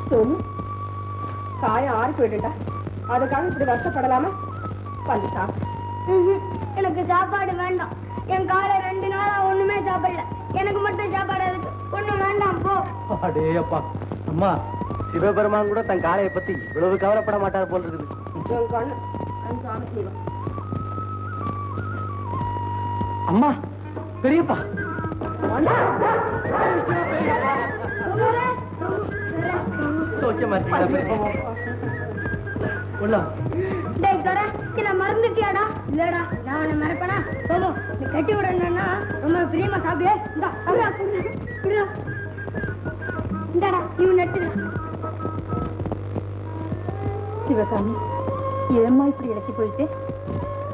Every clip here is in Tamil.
சோமு, காயம் ஆறி போயிட்டுட்டா, அதுக்காக இப்படி வருத்தப்படலாமா? வந்து சாப்பிடு. எனக்கு சாப்பாடு வேண்டாம். என் காலை 2 நாளா ஒண்ணுமே சாப்பிடல. எனக்கு மட்டும் சாப்பாடு அதுக்கு ஒண்ணும் வேண்டாம் போ. அடே அப்பா, அம்மா சிவபெருமான் கூட தன் காளையை பத்தி இவ்வளவு கவலைப்பட மாட்டார் போல் இருக்குது. அம்மா, பெரியப்பா, மறந்துட்டியாடா? இல்லடா, நான் மறப்பனா? போதும், நீ கட்டி விடணும்னா ரொம்ப பிரியமா சாப்பிடு. இந்தாடா, நீ நட்டு. சிவகாமி, ஏம்மா இப்படி இறக்கி போயிட்டு?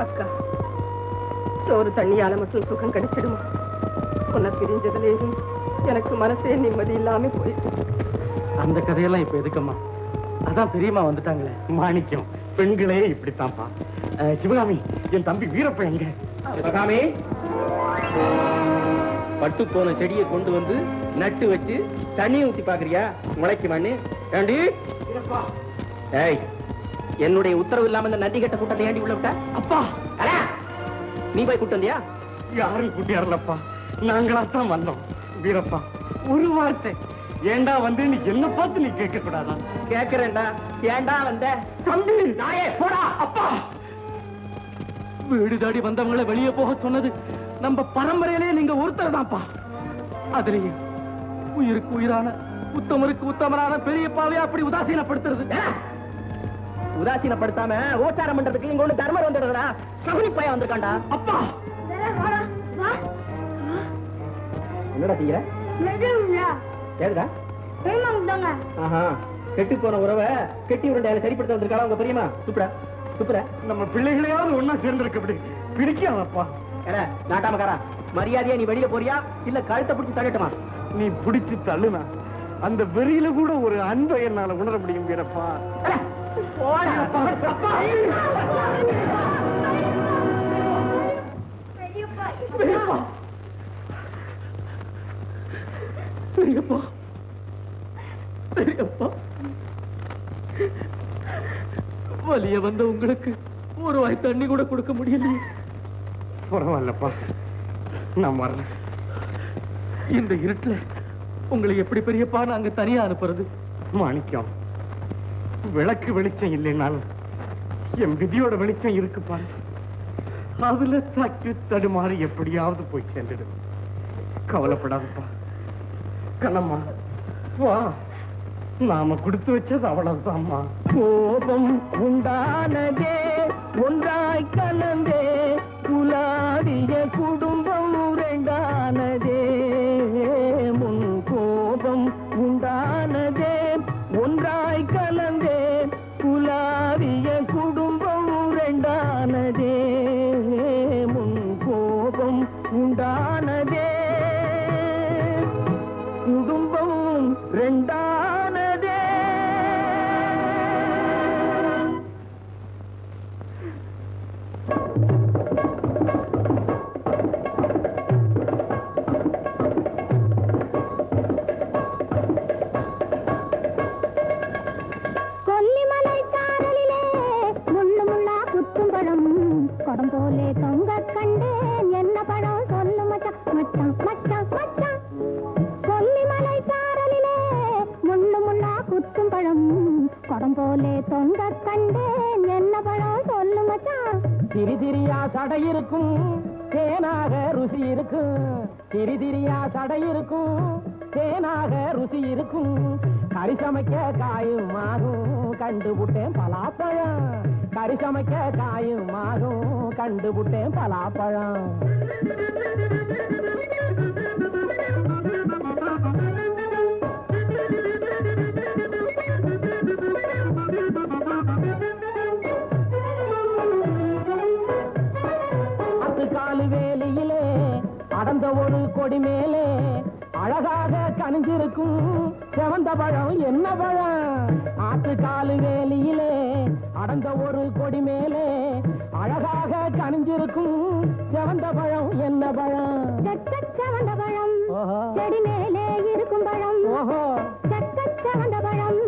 அக்கா, சோறு தண்ணியால மட்டும் சுகம் கிடைச்சிடுமா? உன்னை பிரிஞ்சதுலேயும் எனக்கு மனசே நிம்மதி இல்லாம போயிட்டு. அந்த கதையெல்லாம் இப்ப எதுக்கம்மா? அதான் பெரியம்மா வந்துட்டாங்களே. மாணிக்கம், பெண்களே இப்படித்தான்ப்பா. சிவகாமி, என் தம்பி வீரப்ப எங்க? சிவகாமி, பட்டு போன செடியை கொண்டு வந்து நட்டு வச்சு தண்ணி ஊத்தி பாக்குறியா? முளைக்கு மண்ணு ஏண்டி? ஏய், என்னுடைய உத்தரவு இல்லாம இந்த நந்தி கட்ட கூட்டத்தை ஏண்டி உள்ள விட்ட? அப்பா, நீ போய் கூட்டு வந்தியா? யாரும் கூட்டியாரலப்பா, நாங்களாத்தான் வந்தோம். வீரப்பா, ஒரு வார்த்தை ஏண்டா வந்து நீ என்ன பார்த்து நீ கேட்க கூடாதா? கேட்கிறேன்டா. ஏண்டா வந்த? தம்பி, நாயே போடா. அப்பா, வீடு தாடி வந்தவங்களை வெளியே போக சொன்னது நம்ம பரம்பரையிலே நீங்க ஒருத்தர் தான்ப்பா. அதுலயும் உயிருக்கு உயிரான, உத்தமருக்கு உத்தமரான பெரியப்பாவே அப்படி உதாசீனப்படுத்துறது. உதாசீனப்படுத்தாம ஓட்டாரம் பண்றதுக்கு இங்க ஒண்ணு தர்மர் வந்துடுறா. சகுனி பையன் வந்திருக்காண்டா. அப்பா, என்னடா செய்யற? கேக்குதா? கெட்டு போன உறவை கெட்டி உருண்டையால சரிப்படுத்த வந்திருக்காளா உங்க பெரியமா? சூப்பரா சூப்பரா. நம்ம பிள்ளைகளையாவது ஒன்னா சேர்ந்திருக்க பிடிக்காதப்பா. நாட்டாமக்காரா, மரியாதையா நீ வெளியில போறியா இல்ல கழுத்தை பிடிச்சு தள்ளட்டுமா? நீ பிடிச்சு தள்ளுனா அந்த வெறியில கூட ஒரு அன்பை என்னால உணர முடியும் வீரப்பா. பெரியப்பா, பெரியப்பா, வலிய வந்த உங்களுக்கு ஒரு வாய் தண்ணி கூட கொடுக்க முடியலையே. பரவாயில்லப்பா, நான் வரல. இந்த இருட்டுல உங்களை எப்படி பெரியப்பா நாங்க தனியா அனுப்புறது? மாணிக்கம், விளக்கு வெளிச்சம் இல்லைனாலும் என் விதியோட வெளிச்சம் இருக்குப்பா. அதுல தட்டு தடுமாறி எப்படியாவது போய் சேர்ந்துடு. கவலைப்படாதப்பா. கண்ணம்மா, வா, நாம கொடுத்து வச்சது அவ்வளவுதான்மா. கோபம் உண்டானதே ஒன்றாய் கலந்தே, குலாடிய குடும்பம் ரெண்டானதே. முன் கோபம் உண்டானதே ஒன்றாய் கலந்தே, குலாடிய குடும்பம் ரெண்டானதே. முன் கோபம் உண்டானதே, குடும்பம் ரெண்டானதே. கொல்லிமலை சாரலிலே முள்ளு முள்ளா குத்தும் பழம், கொடம் போலே தொங்க கண்டேன். என்ன பழம் சொல்லு மச்சான், மச்சான், மச்சான், மச்சான். கொல்லிமலை சாரலிலே முள்ளு முள்ளா குத்தும் பழம், கொடம் போலே தொங்க கண்டேன். என்ன பழம் சொல்லு மச்சான். திரி திரியா சடை இருக்கும், தேனாக ருசி இருக்கும். திரி திரியா சடை இருக்கும், தேனாக ருசி இருக்கும். கறி சமைக்க காயும் ஆகும், கண்டுபுட்டேன் பலாப்பழம். கறி சமைக்க காயும் ஆகும், கண்டுபுட்டேன் பலாப்பழம். வேலியிலே அடர்ந்த ஒரு கொடி மேலே அழகாக கனிஞ்சிருக்கும் செவந்த பழம் என்ன பழம்? ஆத்துக்காலு வேலியிலே அடர்ந்த ஒரு கொடி மேலே அழகாக கனிஞ்சிருக்கும் செவந்த பழம் என்ன பழம்? செவந்த பழம், செடி மேலே இருக்கும் பழம். செவந்த பழம்,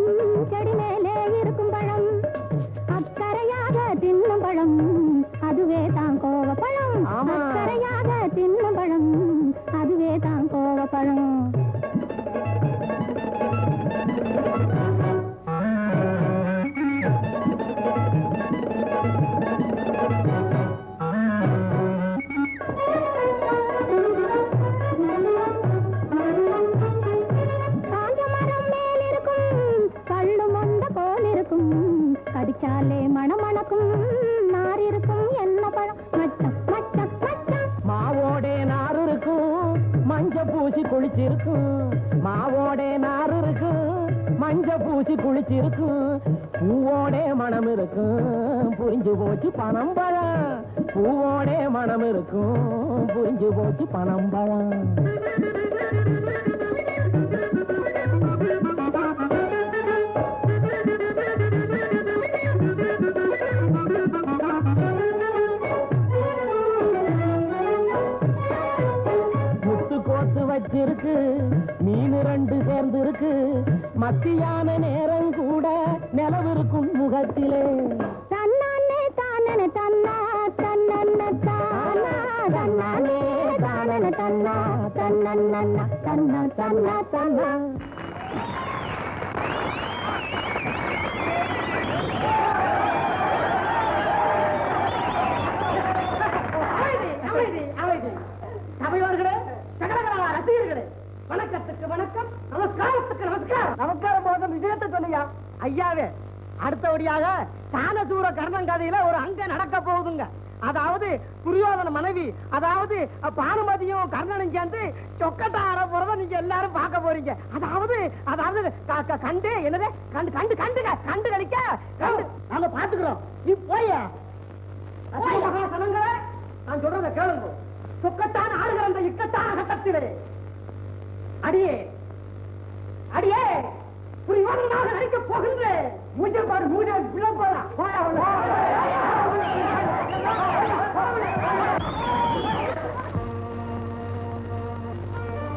மஞ்ச பூசி குளிச்சிருக்கும் பூவோட மனம் இருக்கும் புரிஞ்சு போச்சு பனம்பழம் பூவோட மனம் இருக்கும் புரிஞ்சு போச்சு பனம்பழம் வச்சிருக்கு மீன் ரெண்டு சேர்ந்து இருக்கு மத்தியான நேரம் கூட நிலவிருக்கும் முகத்திலே தன்னானே தானன தன்னா தன்னன்ன தானா தன்னானே தானன தன்னா தன்னன்ன தன்னா தன்னா தன்னா சபையோர்களே சகலகலா ரசிகர்களே வணக்கத்துக்கு வணக்கம் நமஸ்காரத்துக்கு நமஸ்காரம் நமஸ்காரம் போதும் விஷயத்தை சொல்லியா ஐயாவே அடுத்தபடியாக சானசூர கர்ணன் கதையில ஒரு அங்க நடக்க போகுதுங்க அதாவது துரியோதன மனைவி அதாவது பானுமதியும் கர்ணனும் சேர்ந்து சொக்கட்டா ஆட போறத நீங்க எல்லாரும் பார்க்க போறீங்க அதாவது கண்டு என்னது கண்டு கண்டு கண்டுங்க கண்டு கழிக்க கண்டு நாங்க பாத்துக்கிறோம் நீ போயா மகாசனங்களே நான் சொல்றத கேளுங்க சொக்கத்தான் ஆளுகிற அந்த இக்கட்டான கட்டத்திலே அடியே அடியே புரியோதனாக நடிக்க போகின்றேன் மூஞ்ச பாரு மூஞ்ச விழ போறா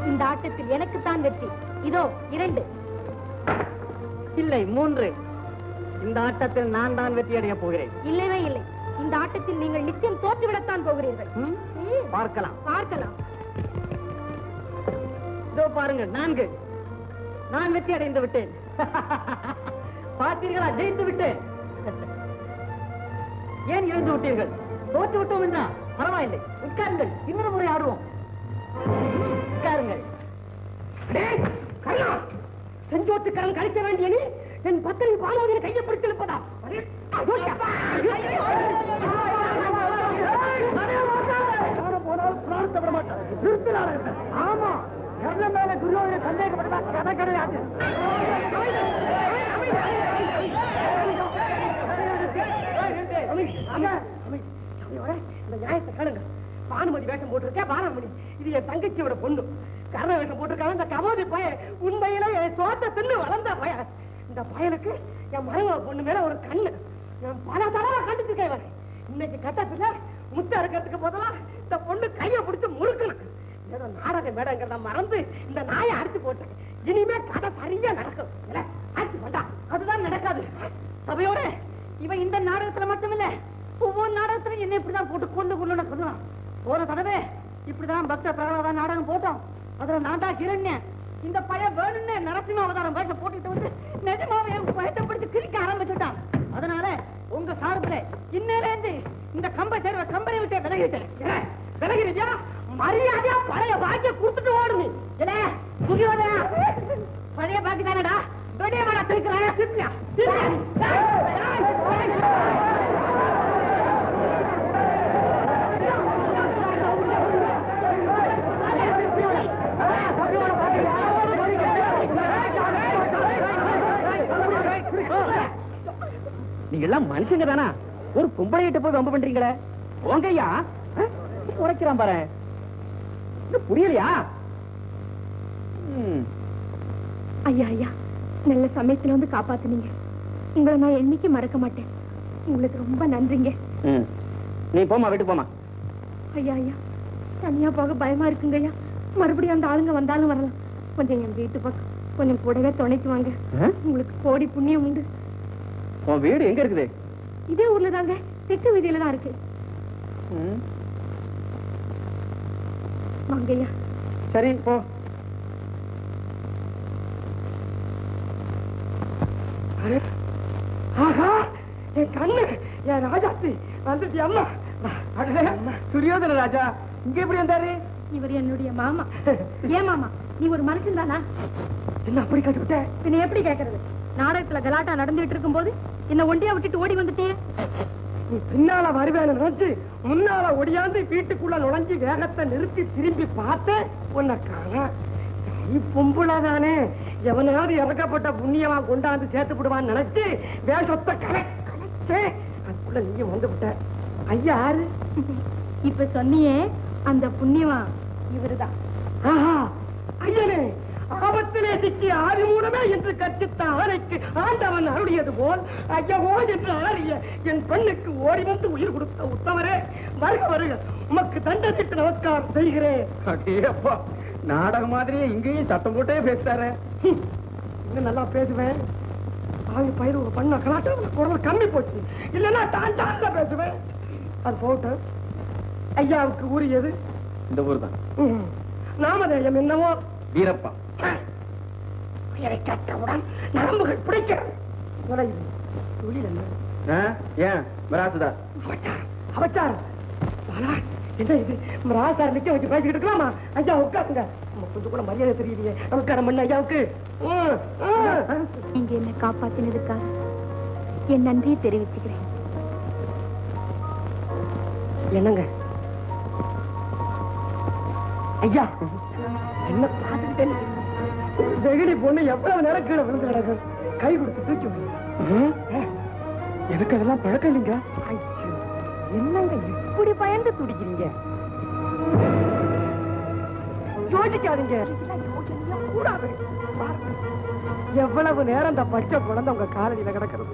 இந்த ஆட்டத்தில் எனக்குத்தான் வெற்றி இதோ 2 இல்லை 3 இந்த ஆட்டத்தில் நான் தான் வெற்றி அடைய போகிறேன் இல்லவே இல்லை இந்த ஆட்டத்தில் நீங்கள் நிச்சயம் தோற்றுவிடத்தான் போகிறீர்கள் பார்க்கலாம் பார்க்கலாம் இதோ பாருங்க 4 நான் வெற்றி அடைந்து விட்டேன் பார்த்தீர்களா ஜெயித்து விட்டேன் ஏன் இழந்து விட்டீர்கள் தோற்று விட்டோம் என்றா பரவாயில்லை உட்காருங்கள் இன்னொரு முறை ஆடுவோம் உட்காருங்கள் செஞ்சோட்டுக்கரன் கழிக்க வேண்டிய நீ என் பத்திரி பாலோதினை கையை பிடித்திருப்பதா ஆமா கர்ணன் மேல துரியோதனை சந்தேகப்பட்டதா கதை கிடையாது இந்த நியாயத்தை கேளுங்க பானுமதி வேஷம் போட்டிருக்கேன் பானுமதி இது என் தங்கச்சியோட பொண்ணு கர்ண வேஷம் போட்டிருக்காங்க இந்த கபோதி பையன் உண்மையில என் சோத்தை தின்னு வளர்ந்த பையன் இந்த பையனுக்கு என் மனைவ பொண்ணு மேல ஒரு கண்ணு நான் பல தடவை கண்டிச்சிருக்கேன் இன்னைக்கு கட்டத்துல முத்த இருக்கிறதுக்கு போதா இந்த பொண்ணு கையை பிடிச்சு முறுக்கணும் ஏதோ நாடக மேடங்கிறத மறந்து இந்த நாயை அடிச்சு போட்டேன் இனிமே கதை சரியா நடக்கும் அடிச்சு பண்ணா அதுதான் நடக்காது சபையோட இவன் இந்த நாடகத்துல மட்டும் இல்ல ஒவ்வொரு நாடகத்துல என்ன இப்படிதான் போட்டு கொண்டு கொண்டு சொல்லலாம் ஒரு தடவை இப்படிதான் பக்த பிரகலாதான் நாடகம் போட்டோம் அதுல நான் தான் ஹிரண்யன் இந்த பையன் வேணும்னு நரசிம்ம அவதாரம் வேஷம் போட்டுட்டு வந்து நிஜமாவே பயத்தை பிடிச்சு கிரிக்க ஆரம்பிச்சுட்டான் அதனால உங்க சார்பில் இன்னிலேருந்து இந்த கம்பை சேர்வ கம்பெனி விட்டு விலகிட்டேன் விலகிருச்சா மரியாதையா பழைய பாக்கிய கொடுத்துட்டு ஓடுது இல்ல துரியோதனா பழைய பாக்கி தானடா வெளியவாடா திருக்கிறாயா திருப்பியா நீங்க எல்லாம் மனுஷங்க தானா ஒரு பொம்பளையிட்ட போய் வம்பு பண்றீங்களே உங்கய்யா உரைக்கிறான் பாரு புரியலையா ஐயா ஐயா நல்ல சமயத்துல வந்து காப்பாத்துனீங்க உங்களை நான் என்னைக்கு மறக்க மாட்டேன் உங்களுக்கு ரொம்ப நன்றிங்க நீ போமா வீட்டு போமா ஐயா ஐயா தனியா போக பயமா இருக்குங்க ஐயா மறுபடியும் அந்த ஆளுங்க வந்தாலும் வரலாம் கொஞ்சம் என் வீட்டு பக்கம் கொஞ்சம் கூடவே துணைக்கு வாங்க உங்களுக்கு கோடி புண்ணியம் உண்டு உன் வீடு எங்க இருக்குது இதே ஊர்ல தாங்க தெற்கு வீதியில தான் இருக்கு வாங்கய்யா சரி போ ஆஹா என் கண்ணு என் ராஜாத்தி வந்துட்டு அம்மா துரியோதன ராஜா இங்க எப்படி வந்தாரு இவர் என்னுடைய மாமா ஏன் மாமா நீ ஒரு மனுஷன் தானா என்ன அப்படி கட்டுவிட்ட பின்ன எப்படி கேக்குறது நாடகத்துல கலாட்டா நடந்துட்டு இருக்கும் போது என்ன ஒண்டியா விட்டுட்டு ஓடி வந்துட்டே நீ பின்னால வருவேன்னு நினைச்சு முன்னால ஒடியாந்து வீட்டுக்குள்ள நுழைஞ்சு வேகத்தை நிறுத்தி திரும்பி பார்த்து உன்னை காண நீ பொம்புளதானே எவனாவது இறக்கப்பட்ட புண்ணியமா கொண்டாந்து சேர்த்து விடுவான்னு நினைச்சு வேஷத்தை கலைச்சே அதுக்குள்ள நீயும் வந்து விட்ட. ஐயா யாரு? இப்ப சொன்னியே அந்த புண்ணியமா இவருதான். ஆஹா, ஐயனே, ஆபத்திலே சிக்கி ஆதி மூலமே என்று கற்பித்த ஆணைக்கு ஆண்டவன் அருளியது போல் ஐயவோ என்று ஆறிய என் பெண்ணுக்கு ஓடி வந்து உயிர் கொடுத்த உத்தமரே, வருக வருக, உமக்கு தண்டத்திற்கு நமஸ்காரம் செய்கிறேன். அடேப்பா, நாடக மாதிரியே இங்கேயும் சத்தம் போட்டே பேசுறாரு. இன்னும் நல்லா பேசுவேன். பாவி பயிர் ஒரு பண்ண கலாட்டம் குரல் கம்மி போச்சு. இல்லைன்னா தான் பேசுவேன். அது போட்டு ஐயாவுக்கு உரியது இந்த ஊர் தான். நாமதேயம் என்னவோ வீரப்பா. பெயரை கேட்டவுடன் நரம்புகள் பிடிக்கிறது. தொலைது. தொழில் என்ன? ஏன் மிராசுதா? அவச்சார் பாலா, என்ன இது மிராசார் நிக்க வச்சு பேசிக்கிட்டு இருக்கலாமா? ஐயா உட்காருங்க. கொஞ்சம் கூட மரியாதை தெரியலையே. நமஸ்காரம் பண்ண ஐயாவுக்கு. நீங்க என்ன காப்பாத்தினதுக்காக என் நன்றியை தெரிவிச்சுக்கிறேன். என்னங்க ஐயா, என்ன பார்த்துக்கிட்டே வெகுடி பொண்ணு எவ்வளவு நேரம் கீழே விழுந்து கிடக்கு. கை கொடுத்து தூக்கி எனக்கு அதெல்லாம் பழக்கம் இல்லைங்க. என்னங்க இப்படி பயந்து துடிக்கிறீங்க? யோசிக்காதீங்க, கூடாது. எவ்வளவு நேரம் அந்த பச்சை குழந்தை உங்க காலடியில கிடக்கிறது.